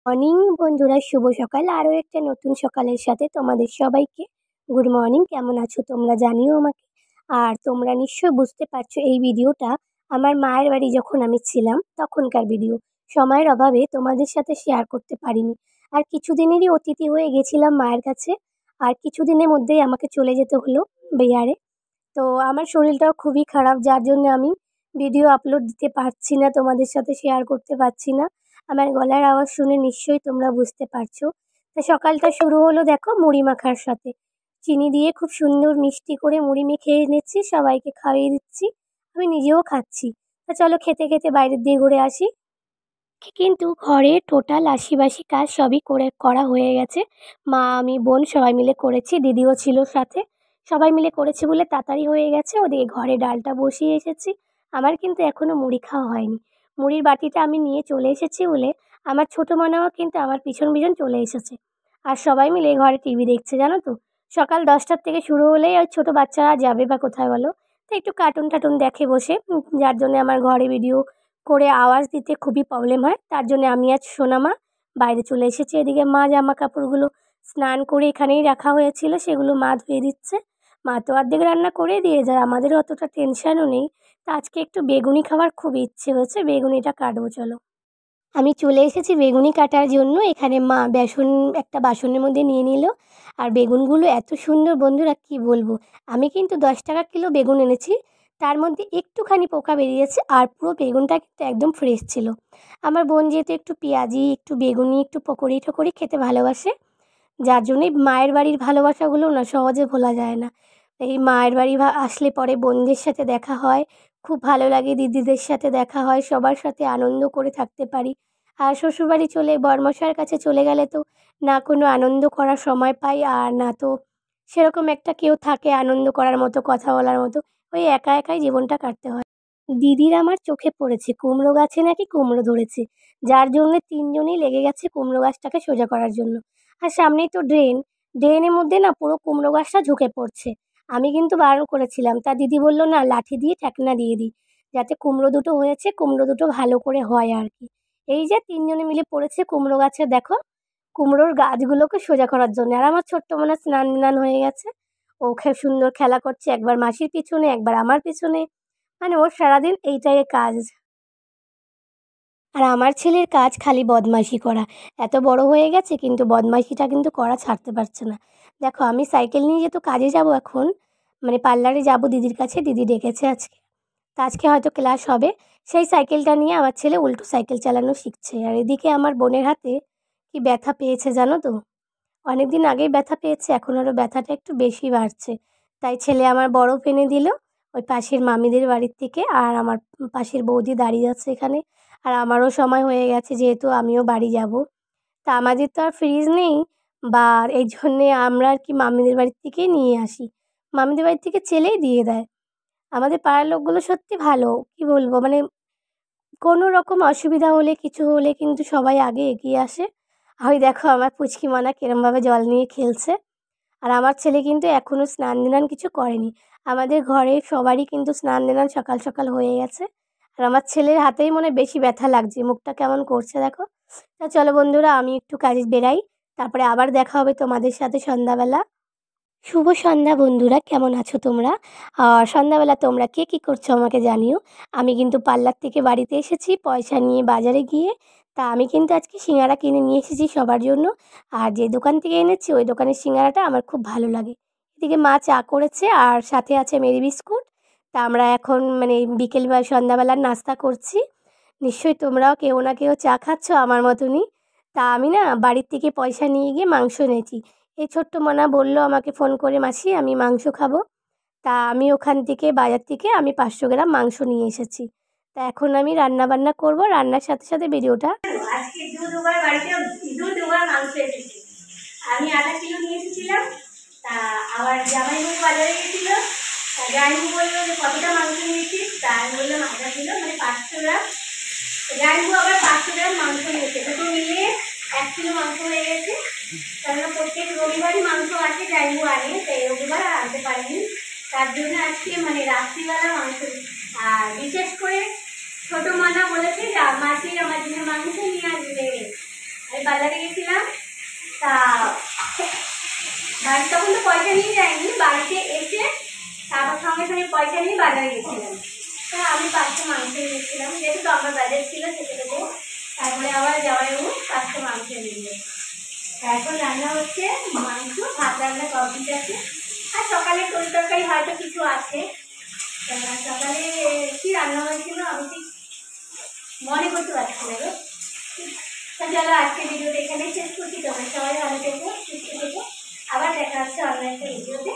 Morning বন্ধুরা, শুভ সকাল। আরও একটা নতুন সকালের সাথে তোমাদের সবাইকে গুড মর্নিং। কেমন আছো তোমরা জানিও আমাকে। আর তোমরা নিশ্চয় বুঝতে পারছো এই ভিডিওটা আমার মায়ের বাড়ি যখন আমি ছিলাম তখনকার ভিডিও। সময়ের অভাবে তোমাদের সাথে শেয়ার করতে পারিনি। আর কিছুদিনেরই অতিথি হয়ে গেছিলাম মায়ের কাছে। আর কিছুদিনের মধ্যেই আমাকে চলে যেতে হলো বিহারে। তো আমার শরীরটাও খুবই খারাপ, যার জন্য আমি ভিডিও আপলোড দিতে পারছি না, তোমাদের সাথে শেয়ার করতে পারছি না। আমার গলার আওয়াজ শুনে নিশ্চয়ই তোমরা বুঝতে পারছো। তা সকালটা শুরু হলো দেখো মুড়ি মাখার সাথে। চিনি দিয়ে খুব সুন্দর মিষ্টি করে মুড়ি মেখে এনেছি, সবাইকে খাইয়ে দিচ্ছি, আমি নিজেও খাচ্ছি। তা চলো খেতে খেতে বাইরের দিয়ে ঘুরে আসি। কিন্তু ঘরে টোটাল আশিবাসি কাজ সবই করা হয়ে গেছে। মা, আমি, বোন সবাই মিলে করেছি, দিদিও ছিল সাথে। সবাই মিলে করেছি বলে তাড়াতাড়ি হয়ে গেছে। ওদিকে ঘরে ডালটা বসিয়ে এসেছি। আমার কিন্তু এখনো মুড়ি খাওয়া হয়নি। মুড়ির বাটিটা আমি নিয়ে চলে এসেছি বলে আমার ছোট মানাও কিন্তু আমার পিছন পিছন চলে এসেছে। আর সবাই মিলে ঘরে টিভি দেখছে, জানো তো। সকাল 10টার থেকে শুরু হলেই ওই ছোট বাচ্চারা যাবে বা কোথায় বলো, তো একটু কার্টুন টাটুন দেখে বসে। যার জন্য আমার ঘরে ভিডিও করে আওয়াজ দিতে খুবই প্রবলেম হয়। তার জন্য আমি আজ সোনামা বাইরে চলে এসেছি। এদিকে মা জামা কাপড়গুলো স্নান করে এখানেই রাখা হয়েছিল, সেগুলো মা ধুয়ে দিচ্ছে। মা তো অর্ধেক রান্না করে দিয়ে যায়, আমাদের অতটা টেনশনও নেই। তা আজকে একটু বেগুনি খাওয়ার খুব ইচ্ছে হচ্ছে, বেগুনিটা কাটবো চলো। আমি চলে এসেছি বেগুনি কাটার জন্য। এখানে মা বেসন একটা বাসনের মধ্যে নিয়ে নিল। আর বেগুনগুলো এত সুন্দর বন্ধুরা, কি বলবো। আমি কিন্তু 10 টাকা কিলো বেগুন এনেছি, তার মধ্যে একটুখানি পোকা বেরিয়েছে, আর পুরো বেগুনটা কিন্তু একদম ফ্রেশ ছিল। আমার বোন যেহেতু একটু পেঁয়াজি, একটু বেগুনি, একটু পকোড়ি টকোড়ি খেতে ভালোবাসে, যার জন্যই মায়ের বাড়ির ভালোবাসাগুলো না সহজে ভোলা যায় না। এই মায়ের বাড়ি আসলে পরে বোনদের সাথে দেখা হয়, খুব ভালো লাগে, দিদিদের সাথে দেখা হয়, সবার সাথে আনন্দ করে থাকতে পারি। আর শ্বশুরবাড়ি চলে বরমশাইয়ের কাছে চলে গেলে তো না কোনো আনন্দ করার সময় পাই, আর না তো সেরকম একটা কেউ থাকে আনন্দ করার মতো, কথা বলার মতো। ওই একা একাই জীবনটা কাটতে হয়। দিদির আমার চোখে পড়েছে কুমড়ো গাছে নাকি কুমড়ো ধরেছে, যার জন্য তিনজনেই লেগে গেছে কুমড়ো গাছটাকে সোজা করার জন্য। আর সামনেই তো ড্রেন, ড্রেনের মধ্যে না পুরো কুমড়ো গাছটা ঝুঁকে পড়ছে। আমি কিন্তু বারণ করেছিলাম, তা দিদি বলল না, লাঠি দিয়ে ঠেকনা দিয়ে দিই, যাতে কুমড়ো দুটো হয়েছে কুমড়ো দুটো ভালো করে হয় আর কি। এই যে তিনজনে মিলে পড়েছে কুমড়ো গাছে দেখো, কুমড়োর গাছগুলোকে সোজা করার জন্য। আর আমার ছোট্ট মনে স্নান টান হয়ে গেছে, ও সুন্দর খেলা করছে, একবার মাসির পিছনে একবার আমার পিছনে। মানে ওর সারাদিন এইটাই কাজ। আর আমার ছেলের কাজ খালি বদমাইশি করা। এত বড় হয়ে গেছে কিন্তু বদমাইশিটা কিন্তু করা ছাড়তে পারছে না। দেখো আমি সাইকেল নিয়ে যেহেতু কাজে যাব এখন, মানে পার্লারে যাব দিদির কাছে, দিদি ডেকেছে আজকে। তা আজকে হয়তো ক্লাস হবে। সেই সাইকেলটা নিয়ে আমার ছেলে উল্টো সাইকেল চালানো শিখছে। আর এদিকে আমার বোনের হাতে কি ব্যথা পেয়েছে জানো তো। অনেক দিন আগেই ব্যথা পেয়েছে, এখন আরও ব্যথাটা একটু বেশি বাড়ছে। তাই ছেলে আমার বরফ এনে দিল ওই পাশের মামিদের বাড়ির থেকে। আর আমার পাশের বৌদি দাঁড়িয়ে আছে এখানে। আর আমারও সময় হয়ে গেছে, যেহেতু আমিও বাড়ি যাব। তা আমাদের তো আর ফ্রিজ নেই, বা এই জন্যে আমরা আর কি মামিদের বাড়ির থেকেই নিয়ে আসি। মামিদের বাড়ির থেকে ছেলেই দিয়ে দেয়। আমাদের পাড়ার লোকগুলো সত্যি ভালো, কি বলবো, মানে কোনো রকম অসুবিধা হলে কিছু হলে কিন্তু সবাই আগে এগিয়ে আসে। আর ওই দেখো আমার পুচকি মানা কিরমভাবে জল নিয়ে খেলছে। আর আমার ছেলে কিন্তু এখনও স্নান ধান কিছু করেনি। আমাদের ঘরে সবারই কিন্তু স্নান ধান সকাল সকাল হয়ে গেছে। আর আমার ছেলের হাতেই মনে হয় বেশি ব্যথা লাগছে, মুখটা কেমন করছে দেখো। তা চলো বন্ধুরা, আমি একটু কাজে বেরাই, তারপরে আবার দেখা হবে তোমাদের সাথে সন্ধ্যাবেলা। শুভ সন্ধ্যা বন্ধুরা, কেমন আছো তোমরা? আর সন্ধ্যাবেলা তোমরা কে কী করছো আমাকে জানিও। আমি কিন্তু পার্লার থেকে বাড়িতে এসেছি পয়সা নিয়ে বাজারে গিয়ে। তা আমি কিন্তু আজকে সিঙ্গারা কিনে নিয়ে এসেছি সবার জন্য। আর যে দোকান থেকে এনেছি ওই দোকানের সিঙ্গারাটা আমার খুব ভালো লাগে। এদিকে মা চা করেছে আর সাথে আছে মেরি বিস্কুট। তা আমরা এখন মানে বিকেল বা সন্ধ্যাবেলার নাস্তা করছি। নিশ্চয়ই তোমরাও কেউ না কেউ চা খাচ্ছ আমার মতনই। তা আমি না বাড়ির থেকে পয়সা নিয়ে গিয়ে মাংস এনেছি। এই ছোট্ট মনা বলল আমাকে ফোন করে, মাসি আমি মাংস খাবো। তা আমি ওখান থেকে বাজার থেকে আমি 500 গ্রাম মাংস নিয়ে এসেছি। তা এখন আমি রান্না বান্না করব, রান্নার সাথে সাথে ভিডিওটা। আজকে দুবার বাড়িতে দুবার মাংস এসেছে। আমি আধা কিলো নিয়ে এসেছিলাম। তা আবার জামাইবাবু বাজারে গেছিল। তা জামাইবাবু বললো যে কতটা মাংস নিয়েছিস, তা আমি বললাম আধা কিলো মানে 500 গ্রাম। জামাইবাবু আবার 500 গ্রাম মাংস নিয়েছে, দুটো মিলিয়ে 1 কিলো মাংস হয়ে গেছে। কারণ প্রত্যেক রবিবারই মাংস আসে, জামাইবাবু আনে, তাই রবিবার আর আনতে পারিনি। তার জন্য আজকে মানে রাত্রিবেলা মাংস। আর বিশেষ করে ছোট মানা বলেছে যে মাসি আমার জন্য মাংস নিয়ে আসবে। আমি বাজারে গেছিলাম, তা বাড়ি তখন তো পয়সা নিয়ে যায়নি, বাড়িতে এসে তারপর সঙ্গে সঙ্গে পয়সা নিয়ে বাজারে গেছিলাম। তা আমি 500 মাংস নিয়েছিলাম, যেহেতু আমার বাজার ছিল সেটা। তারপরে আবার জামাইবাবু 500 মাংস নিয়ে, তারপর রান্না হচ্ছে মাংস, ভাত রান্না কমপ্লিট আছে। আর সকালে তরকারি হয়তো কিছু আছে। সকালে কি রান্না হয়েছিল আমি ঠিক মনে করতে পারছি না গো। তা চলো আজকে ভিডিওটা এখানে শেষ করছি। তোমরা সবাই ভালো থেকো, সুস্থ থেকো। আবার দেখা হচ্ছে অন্য একটা ভিডিওতে।